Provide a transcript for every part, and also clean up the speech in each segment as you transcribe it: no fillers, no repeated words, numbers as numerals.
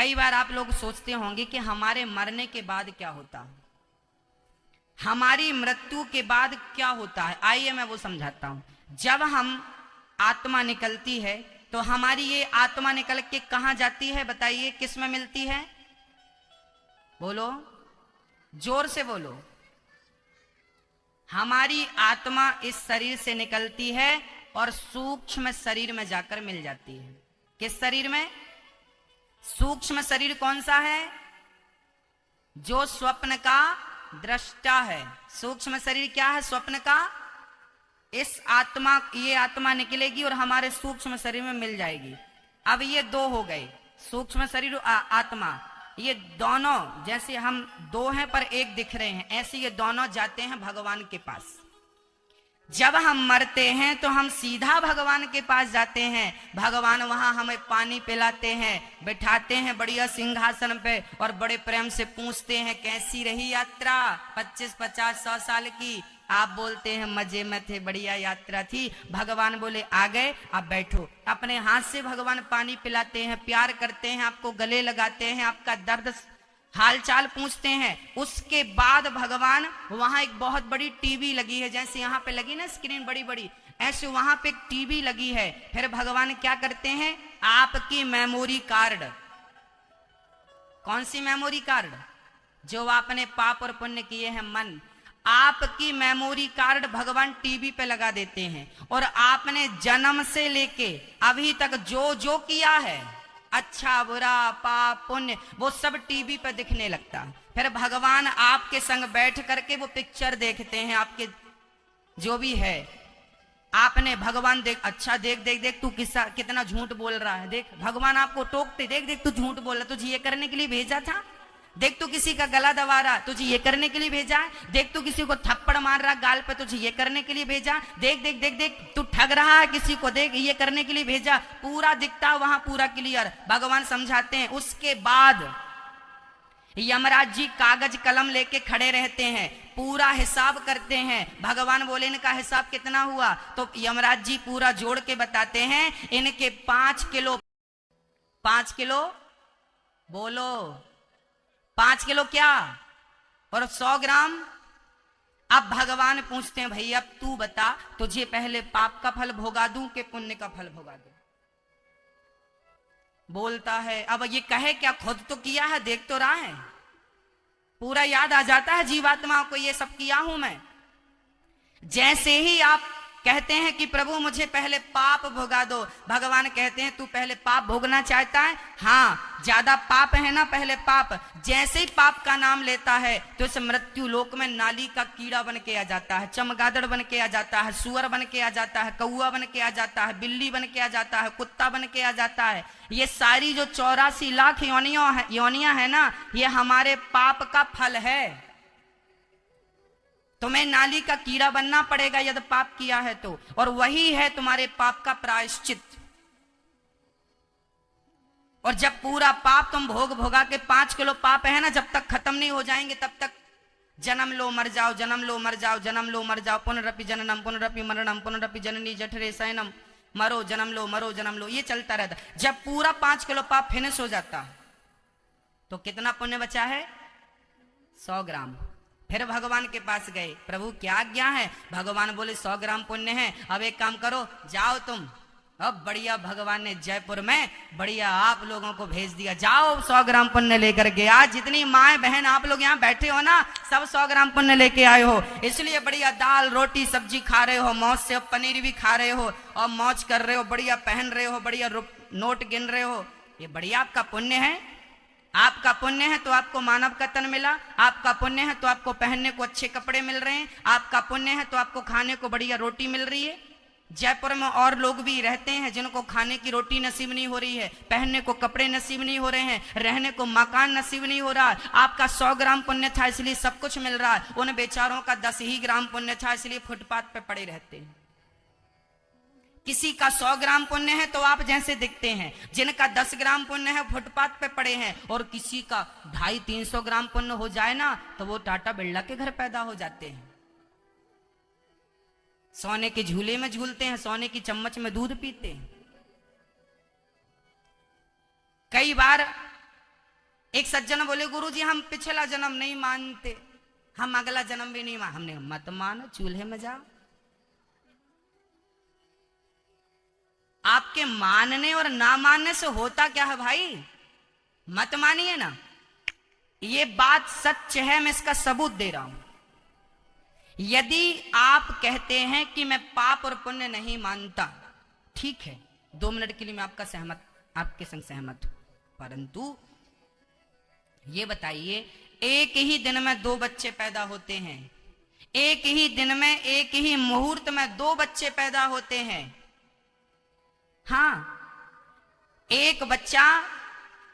कई बार आप लोग सोचते होंगे कि हमारे मरने के बाद क्या होता है, हमारी मृत्यु के बाद क्या होता है। आइए मैं वो समझाता हूं। जब हम आत्मा निकलती है तो हमारी ये आत्मा निकल के कहां जाती है, बताइए किस में मिलती है? बोलो, जोर से बोलो। हमारी आत्मा इस शरीर से निकलती है और सूक्ष्म शरीर में जाकर मिल जाती है। किस शरीर में? सूक्ष्म शरीर कौन सा है? जो स्वप्न का दृष्टा है। सूक्ष्म शरीर क्या है? स्वप्न का। इस आत्मा, ये आत्मा निकलेगी और हमारे सूक्ष्म शरीर में मिल जाएगी। अब ये दो हो गए, सूक्ष्म शरीर और आत्मा। ये दोनों जैसे हम दो हैं पर एक दिख रहे हैं, ऐसे ये दोनों जाते हैं भगवान के पास। जब हम मरते हैं तो हम सीधा भगवान के पास जाते हैं। भगवान वहां हमें पानी पिलाते हैं, बिठाते हैं बढ़िया सिंहासन पे और बड़े प्रेम से पूछते हैं कैसी रही यात्रा 25, 50, 100 साल की। आप बोलते हैं मजे में थे, बढ़िया यात्रा थी। भगवान बोले आ गए, अब बैठो। अपने हाथ से भगवान पानी पिलाते हैं, प्यार करते हैं, आपको गले लगाते हैं, आपका दर्द हालचाल पूछते हैं। उसके बाद भगवान, वहां एक बहुत बड़ी टीवी लगी है, जैसे यहाँ पे लगी ना स्क्रीन बड़ी बड़ी, ऐसे वहां पे एक टीवी लगी है। फिर भगवान क्या करते हैं? आपकी मेमोरी कार्ड। कौन सी मेमोरी कार्ड? जो आपने पाप और पुण्य किए हैं मन, आपकी मेमोरी कार्ड भगवान टीवी पे लगा देते हैं। और आपने जन्म से लेके अभी तक जो जो किया है, अच्छा बुरा पाप पुण्य, वो सब टीवी पर दिखने लगता है। फिर भगवान आपके संग बैठ करके वो पिक्चर देखते हैं, आपके जो भी है। आपने भगवान देख, अच्छा देख देख देख तू कितना झूठ बोल रहा है, देख भगवान आपको टोकते, देख देख तू झूठ बोल रहा, तुझे ये करने के लिए भेजा था। देख तू किसी का गला दबा रहा, तुझे ये करने के लिए भेजा। देख तू किसी को थप्पड़ मार रहा गाल पे, तुझे ये करने के लिए भेजा। देख देख देख देख तू ठग रहा है किसी को, देख ये करने के लिए भेजा। पूरा दिखता वहां, पूरा क्लियर। भगवान समझाते हैं। उसके बाद यमराज जी कागज कलम लेके खड़े रहते हैं, पूरा हिसाब करते हैं। भगवान बोले इनका हिसाब कितना हुआ? तो यमराज जी पूरा जोड़ के बताते हैं, इनके 5 किलो, 5 किलो बोलो, 5 किलो क्या और 100 ग्राम। अब भगवान पूछते हैं भैया तू बता, तुझे पहले पाप का फल भोगा दूं कि पुण्य का फल भोगा दूं? बोलता है अब ये कहे क्या, खुद तो किया है, देख तो रहा है, पूरा याद आ जाता है जीवात्मा को, ये सब किया हूं मैं। जैसे ही आप कहते हैं कि प्रभु मुझे पहले पाप भोगा दो, भगवान कहते हैं तू पहले पाप भोगना चाहता है? हाँ, ज्यादा पाप है ना, पहले पाप। जैसे ही पाप का नाम लेता है तो इस मृत्यु लोक में नाली का कीड़ा बन के आ जाता है, चमगादड़ बन के आ जाता है, सुअर बन के आ जाता है, कौआ बन के आ जाता है, बिल्ली बन के आ जाता है, कुत्ता बन के आ जाता है। ये सारी जो 84 लाख योनियां है ना, ये हमारे पाप का फल है। तुम्हें नाली का कीड़ा बनना पड़ेगा यदि पाप किया है तो, और वही है तुम्हारे पाप का प्रायश्चित। और जब पूरा पाप तुम भोगा के 5 किलो पाप है ना, जब तक खत्म नहीं हो जाएंगे तब तक जन्म लो मर जाओ, जन्म लो मर जाओ, जन्म लो मर जाओ, पुनरपि जननम पुनरपि मरणम, पुनरपि जननी जठरे शयनम, मरो जन्म लो मरो जन्म लो, ये चलता रहता। जब पूरा 5 किलो पाप फिनिश हो जाता तो कितना पुण्य बचा है? 100 ग्राम। फिर भगवान के पास गए, प्रभु क्या आज्ञा है? भगवान बोले 100 ग्राम पुण्य है, अब एक काम करो, जाओ तुम। अब बढ़िया भगवान ने जयपुर में बढ़िया आप लोगों को भेज दिया, जाओ 100 ग्राम पुण्य लेकर के। आज जितनी माए बहन आप लोग यहाँ बैठे हो ना, सब 100 ग्राम पुण्य लेके आए हो, इसलिए बढ़िया दाल रोटी सब्जी खा रहे हो, मौज से पनीर भी खा रहे हो और मौज कर रहे हो, बढ़िया पहन रहे हो, बढ़िया नोट गिन रहे हो। ये बढ़िया आपका पुण्य है। आपका पुण्य है तो आपको मानव का तन मिला, आपका पुण्य है तो आपको पहनने को अच्छे कपड़े मिल रहे हैं, आपका पुण्य है तो आपको खाने को बढ़िया रोटी मिल रही है। जयपुर में और लोग भी रहते हैं जिनको खाने की रोटी नसीब नहीं हो रही है, पहनने को कपड़े नसीब नहीं हो रहे हैं, रहने को मकान नसीब नहीं हो रहा। आपका 100 ग्राम पुण्य था इसलिए सब कुछ मिल रहा है, उन बेचारों का 10 ही ग्राम पुण्य था इसलिए फुटपाथ पे पड़े रहते हैं। किसी का 100 ग्राम पुण्य है तो आप जैसे दिखते हैं, जिनका 10 ग्राम पुण्य है फुटपाथ पे पड़े हैं, और किसी का 250-300 ग्राम पुण्य हो जाए ना तो वो टाटा बिरला के घर पैदा हो जाते हैं, सोने के झूले में झूलते हैं, सोने की चम्मच में दूध पीते हैं। कई बार एक सज्जन बोले गुरुजी हम पिछला जन्म नहीं मानते, हम अगला जन्म भी नहीं मान। हमने मत मानो, चूल्हे में जाओ। आपके मानने और ना मानने से होता क्या है भाई? मत मानिए ना, ये बात सच है, मैं इसका सबूत दे रहा हूं। यदि आप कहते हैं कि मैं पाप और पुण्य नहीं मानता, ठीक है, 2 मिनट के लिए मैं आपके संग सहमत हूं, परंतु ये बताइए, एक ही दिन में 2 बच्चे पैदा होते हैं, एक ही दिन में एक ही मुहूर्त में 2 बच्चे पैदा होते हैं। हाँ, एक बच्चा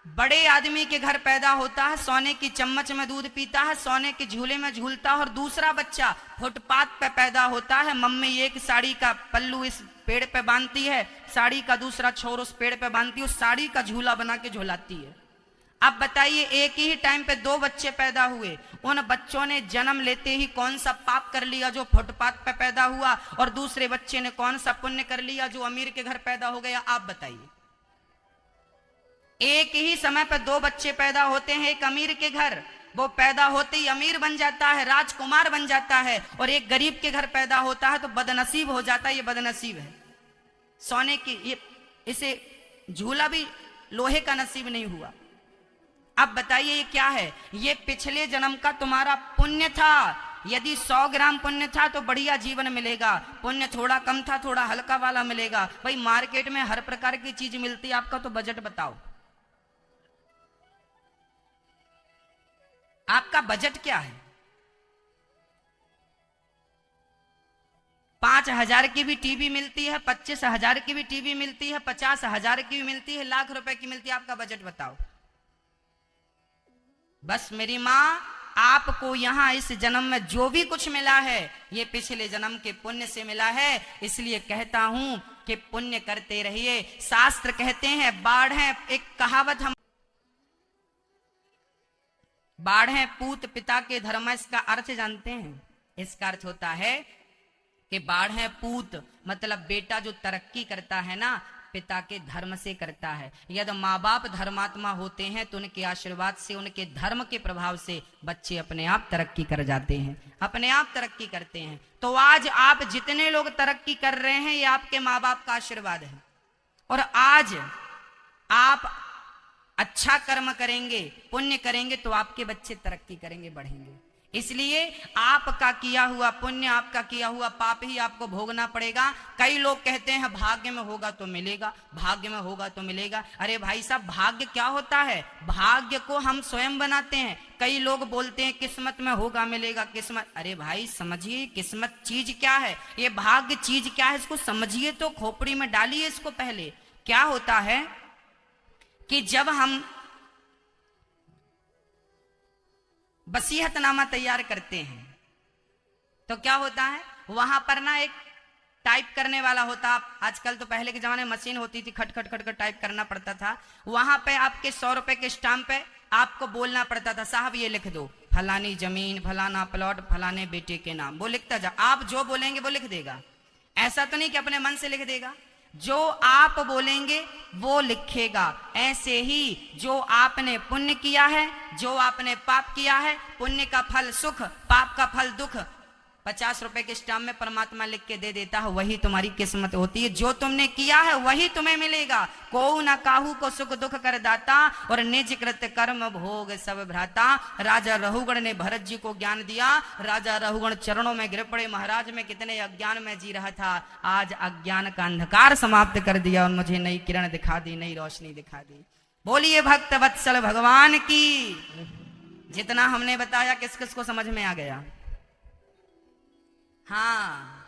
बड़े आदमी के घर पैदा होता है, सोने की चम्मच में दूध पीता है, सोने के झूले में झूलता है, और दूसरा बच्चा फुटपाथ पे पैदा होता है। मम्मी एक साड़ी का पल्लू इस पेड़ पे बांधती है, साड़ी का दूसरा छोर उस पेड़ पे बांधती है, उस साड़ी का झूला बना के झूलाती है। अब बताइए, एक ही टाइम पे 2 बच्चे पैदा हुए, उन बच्चों ने जन्म लेते ही कौन सा पाप कर लिया जो फुटपाथ पे पैदा हुआ, और दूसरे बच्चे ने कौन सा पुण्य कर लिया जो अमीर के घर पैदा हो गया? आप बताइए। एक ही समय पर 2 बच्चे पैदा होते हैं, एक अमीर के घर, वो पैदा होते ही अमीर बन जाता है, राजकुमार बन जाता है, और एक गरीब के घर पैदा होता है तो बदनसीब हो जाता है। ये बदनसीब है, सोने की इसे झूला भी लोहे का नसीब नहीं हुआ। अब बताइए ये क्या है? ये पिछले जन्म का तुम्हारा पुण्य था। यदि 100 ग्राम पुण्य था तो बढ़िया जीवन मिलेगा, पुण्य थोड़ा कम था, थोड़ा हल्का वाला मिलेगा। भाई मार्केट में हर प्रकार की चीज मिलती है, आपका तो बजट बताओ, आपका बजट क्या है? 5,000 की भी टीवी मिलती है, 25,000 की भी टीवी मिलती है, 50,000 की भी मिलती है, लाख रुपए की मिलती है। आपका बजट बताओ। बस मेरी माँ, आपको यहां इस जन्म में जो भी कुछ मिला है ये पिछले जन्म के पुण्य से मिला है। इसलिए कहता हूं कि पुण्य करते रहिए। शास्त्र कहते हैं बाढ़ है, एक कहावत हम, बाढ़ है पूत पिता के धर्म। इसका अर्थ जानते हैं? इसका अर्थ होता है कि बाढ़ है पूत, मतलब बेटा जो तरक्की करता है ना, पिता के धर्म से करता है। यदि माँ बाप धर्मात्मा होते हैं तो उनके आशीर्वाद से, उनके धर्म के प्रभाव से बच्चे अपने आप तरक्की कर जाते हैं, अपने आप तरक्की करते हैं। तो आज आप जितने लोग तरक्की कर रहे हैं ये आपके माँ बाप का आशीर्वाद है। और आज आप अच्छा कर्म करेंगे, पुण्य करेंगे तो आपके बच्चे तरक्की करेंगे, बढ़ेंगे। इसलिए आपका किया हुआ पुण्य, आपका किया हुआ पाप ही आपको भोगना पड़ेगा। कई लोग कहते हैं भाग्य में होगा तो मिलेगा, भाग्य में होगा तो मिलेगा। अरे भाई साहब, भाग्य क्या होता है? भाग्य को हम स्वयं बनाते हैं। कई लोग बोलते हैं किस्मत में होगा मिलेगा, किस्मत। अरे भाई समझिए, किस्मत चीज क्या है, ये भाग्य चीज क्या है, इसको समझिए तो, खोपड़ी में डालिए इसको। पहले क्या होता है कि जब हम वसीयतनामा तैयार करते हैं तो क्या होता है, वहां पर ना एक टाइप करने वाला होता। आजकल तो पहले के जमाने में मशीन होती थी, खट खट खट खट टाइप करना पड़ता था। वहां पे आपके 100 रुपए के स्टाम्प पे आपको बोलना पड़ता था, साहब ये लिख दो, फलानी जमीन, फलाना प्लॉट, फलाने बेटे के नाम। वो लिखता जा, आप जो बोलेंगे वो लिख देगा। ऐसा तो नहीं कि अपने मन से लिख देगा, जो आप बोलेंगे वो लिखेगा। ऐसे ही जो आपने पुण्य किया है, जो आपने पाप किया है, पुण्य का फल सुख, पाप का फल दुख, 50 रुपए के स्टाम्प में परमात्मा लिख के दे देता है। वही तुम्हारी किस्मत होती है, जो तुमने किया है वही तुम्हें मिलेगा। को न काहू को सुख दुख कर दाता, और निज कृत कर्म भोग सब भ्राता। राजा रहुगण ने भरत जी को ज्ञान दिया। राजा रहुगण चरणों में गिर पड़े, महाराज मैं कितने अज्ञान में जी रहा था, आज अज्ञान का अंधकार समाप्त कर दिया और मुझे नई किरण दिखा दी, नई रोशनी दिखा दी। बोलिए भक्त वत्सल भगवान की। जितना हमने बताया किस किस को समझ में आ गया? हाँ,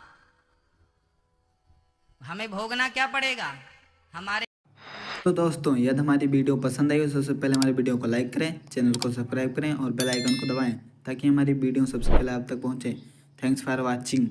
हमें भोगना क्या पड़ेगा हमारे। तो दोस्तों, यदि हमारी वीडियो पसंद आई तो सबसे पहले हमारी वीडियो को लाइक करें, चैनल को सब्सक्राइब करें और बेल आइकन को दबाएं ताकि हमारी वीडियो सबसे पहले आप तक पहुंचे। Thanks for watching.